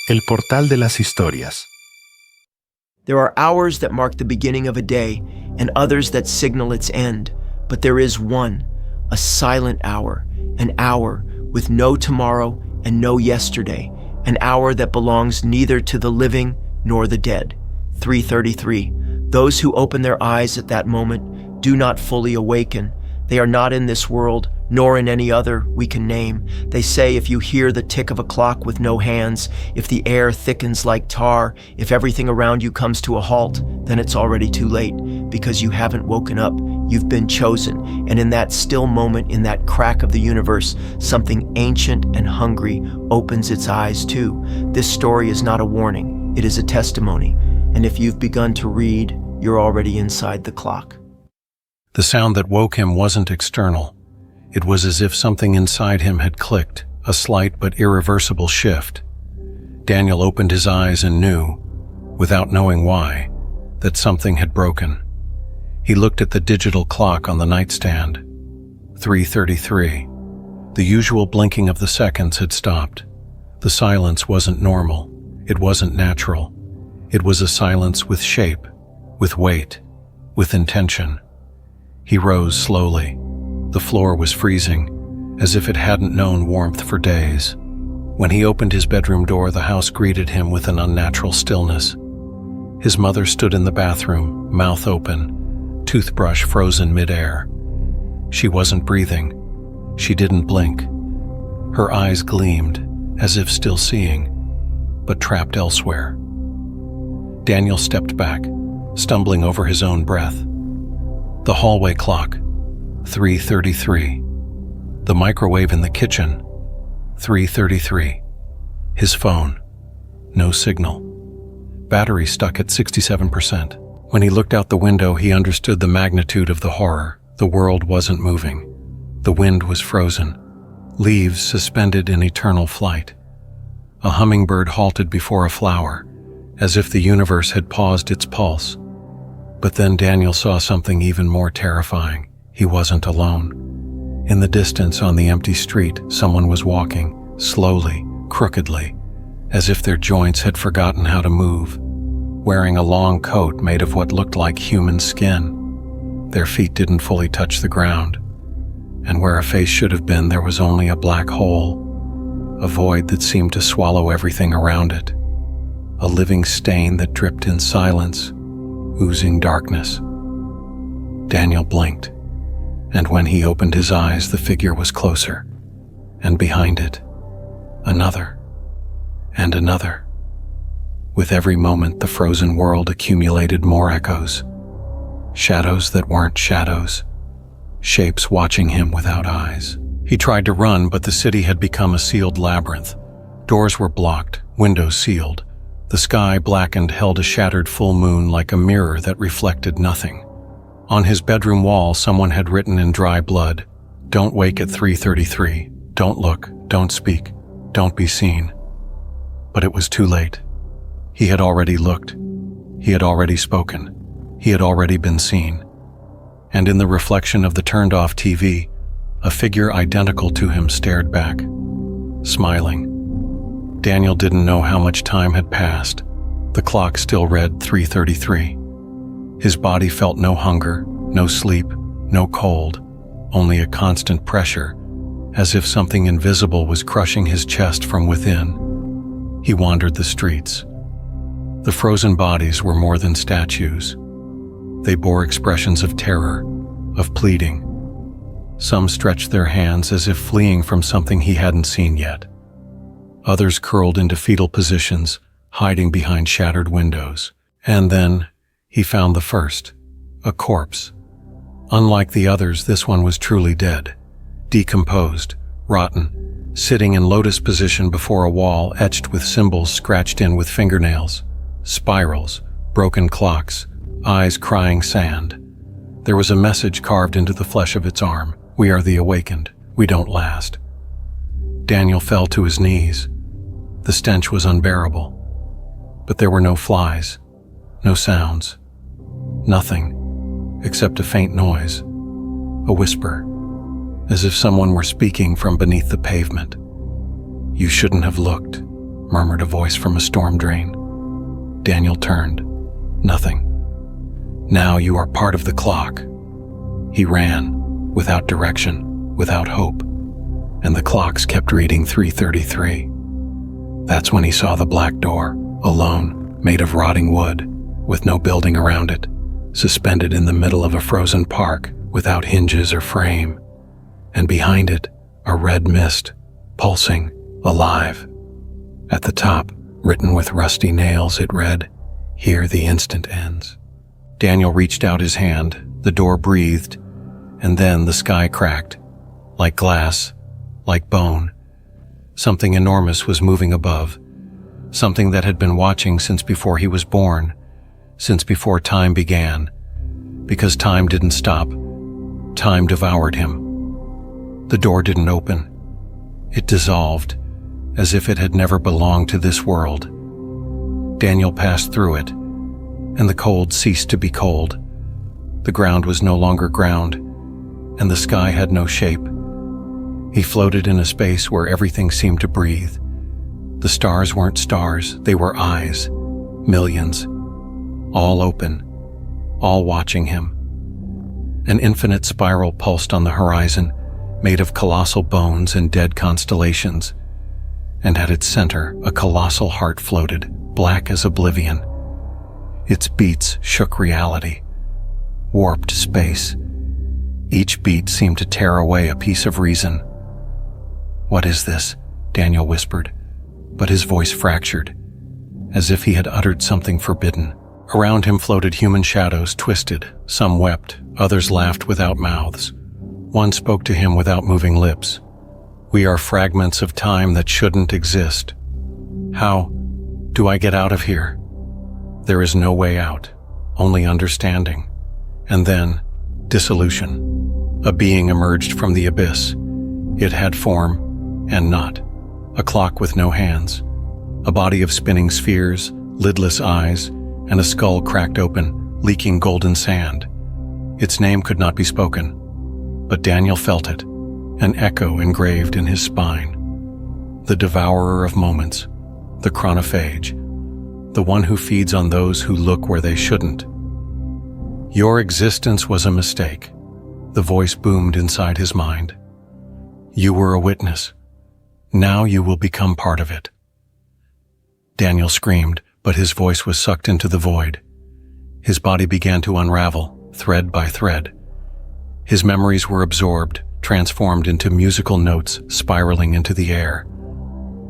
El portal de las historias. There are hours that mark the beginning of a day and others that signal its end, but there is one, a silent hour, an hour with no tomorrow and no yesterday, an hour that belongs neither to the living nor the dead. 3:33. Those who open their eyes at that moment do not fully awaken. They are not in this world, nor in any other we can name. They say if you hear the tick of a clock with no hands, if the air thickens like tar, if everything around you comes to a halt, then it's already too late, because you haven't woken up, you've been chosen, and in that still moment, in that crack of the universe, something ancient and hungry opens its eyes too. This story is not a warning, it is a testimony, and if you've begun to read, you're already inside the clock. The sound that woke him wasn't external. It was as if something inside him had clicked, a slight but irreversible shift. Daniel opened his eyes and knew, without knowing why, that something had broken. He looked at the digital clock on the nightstand. 3:33. The usual blinking of the seconds had stopped. The silence wasn't normal. It wasn't natural. It was a silence with shape, with weight, with intention. He rose slowly. The floor was freezing, as if it hadn't known warmth for days. When he opened his bedroom door, the house greeted him with an unnatural stillness. His mother stood in the bathroom, mouth open, toothbrush frozen mid-air. She wasn't breathing. She didn't blink. Her eyes gleamed, as if still seeing, but trapped elsewhere. Daniel stepped back, stumbling over his own breath. The hallway clock, 3:33. The microwave in the kitchen, 3:33. His phone, no signal. Battery stuck at 67%. When he looked out the window, he understood the magnitude of the horror. The world wasn't moving. The wind was frozen. Leaves suspended in eternal flight. A hummingbird halted before a flower, as if the universe had paused its pulse. But then Daniel saw something even more terrifying. He wasn't alone. In the distance on the empty street, someone was walking, slowly, crookedly, as if their joints had forgotten how to move, wearing a long coat made of what looked like human skin. Their feet didn't fully touch the ground, and where a face should have been, there was only a black hole, a void that seemed to swallow everything around it, a living stain that dripped in silence, oozing darkness. Daniel blinked, and when he opened his eyes, the figure was closer, and behind it, another, and another. With every moment, the frozen world accumulated more echoes, shadows that weren't shadows, shapes watching him without eyes. He tried to run, but the city had become a sealed labyrinth. Doors were blocked, windows sealed. The sky, blackened, held a shattered full moon like a mirror that reflected nothing. On his bedroom wall, someone had written in dry blood, "Don't wake at 3:33. Don't look, don't speak, don't be seen." But it was too late. He had already looked. He had already spoken. He had already been seen. And in the reflection of the turned-off TV, a figure identical to him stared back, smiling. Daniel didn't know how much time had passed. The clock still read 3:33. His body felt no hunger, no sleep, no cold, only a constant pressure, as if something invisible was crushing his chest from within. He wandered the streets. The frozen bodies were more than statues. They bore expressions of terror, of pleading. Some stretched their hands as if fleeing from something he hadn't seen yet. Others curled into fetal positions, hiding behind shattered windows. And then he found the first, a corpse. Unlike the others, this one was truly dead, decomposed, rotten, sitting in lotus position before a wall etched with symbols scratched in with fingernails, spirals, broken clocks, eyes crying sand. There was a message carved into the flesh of its arm: "We are the awakened. We don't last." Daniel fell to his knees. The stench was unbearable. But there were no flies, no sounds, nothing, except a faint noise, a whisper, as if someone were speaking from beneath the pavement. "You shouldn't have looked," murmured a voice from a storm drain. Daniel turned. Nothing. Now you are part of the clock. He ran, without direction, without hope, and the clocks kept reading 3:33. That's when he saw the black door, alone, made of rotting wood, with no building around it, suspended in the middle of a frozen park without hinges or frame, and behind it, a red mist, pulsing, alive. At the top, written with rusty nails, it read, "Here the instant ends." Daniel reached out his hand, the door breathed, and then the sky cracked, like glass, like bone. Something enormous was moving above, something that had been watching since before he was born, since before time began, because time didn't stop. Time devoured him. The door didn't open. It dissolved, as if it had never belonged to this world. Daniel passed through it, and the cold ceased to be cold. The ground was no longer ground, and the sky had no shape. He floated in a space where everything seemed to breathe. The stars weren't stars, they were eyes, millions, all open, all watching him. An infinite spiral pulsed on the horizon, made of colossal bones and dead constellations, and at its center a colossal heart floated, black as oblivion. Its beats shook reality, warped space. Each beat seemed to tear away a piece of reason. "What is this?" Daniel whispered, but his voice fractured, as if he had uttered something forbidden. Around him floated human shadows, twisted. Some wept, others laughed without mouths. One spoke to him without moving lips. "We are fragments of time that shouldn't exist. How do I get out of here?" There is no way out, only understanding. And then, dissolution. A being emerged from the abyss. It had form and not. A clock with no hands. A body of spinning spheres, lidless eyes, and a skull cracked open, leaking golden sand. Its name could not be spoken, but Daniel felt it, an echo engraved in his spine. The devourer of moments, the chronophage, the one who feeds on those who look where they shouldn't. "Your existence was a mistake," the voice boomed inside his mind. "You were a witness. Now you will become part of it." Daniel screamed, but his voice was sucked into the void. His body began to unravel, thread by thread. His memories were absorbed, transformed into musical notes spiraling into the air.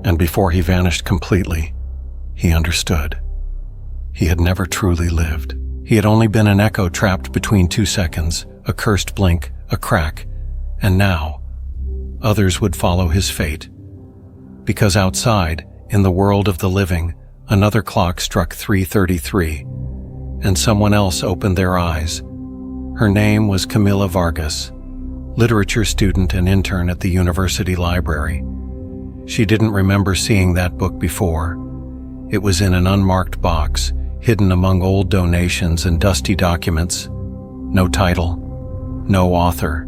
And before he vanished completely, he understood. He had never truly lived. He had only been an echo trapped between 2 seconds, a cursed blink, a crack, and now, others would follow his fate. Because outside, in the world of the living, another clock struck 3:33, and someone else opened their eyes. Her name was Camila Vargas, literature student and intern at the university library. She didn't remember seeing that book before. It was in an unmarked box, hidden among old donations and dusty documents. No title, no author,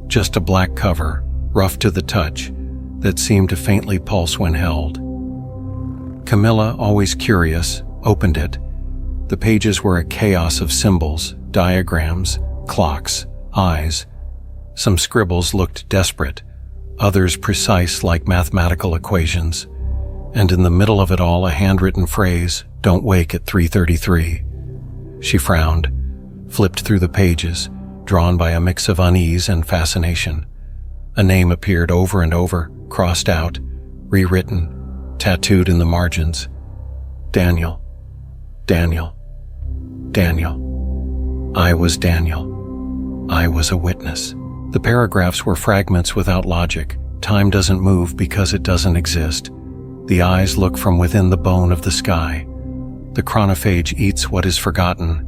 just a black cover, rough to the touch, that seemed to faintly pulse when held. Camilla, always curious, opened it. The pages were a chaos of symbols, diagrams, clocks, eyes. Some scribbles looked desperate, others precise like mathematical equations. And in the middle of it all, a handwritten phrase, "Don't wake at 3:33. She frowned, flipped through the pages, drawn by a mix of unease and fascination. A name appeared over and over, crossed out, rewritten, tattooed in the margins. Daniel. Daniel. Daniel. I was Daniel. I was a witness. The paragraphs were fragments without logic. Time doesn't move because it doesn't exist. The eyes look from within the bone of the sky. The chronophage eats what is forgotten.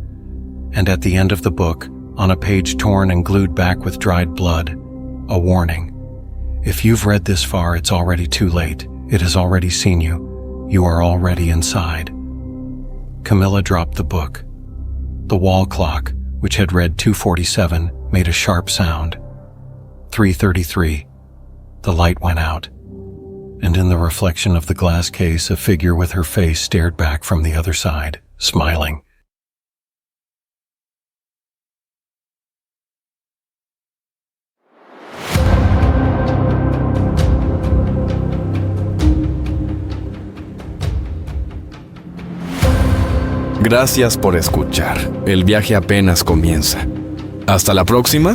And at the end of the book, on a page torn and glued back with dried blood, a warning. If you've read this far, it's already too late. It has already seen you. You are already inside. Camilla dropped the book. The wall clock, which had read 2:47, made a sharp sound. 3:33. The light went out. And in the reflection of the glass case, a figure with her face stared back from the other side, smiling. Gracias por escuchar. El viaje apenas comienza. Hasta la próxima.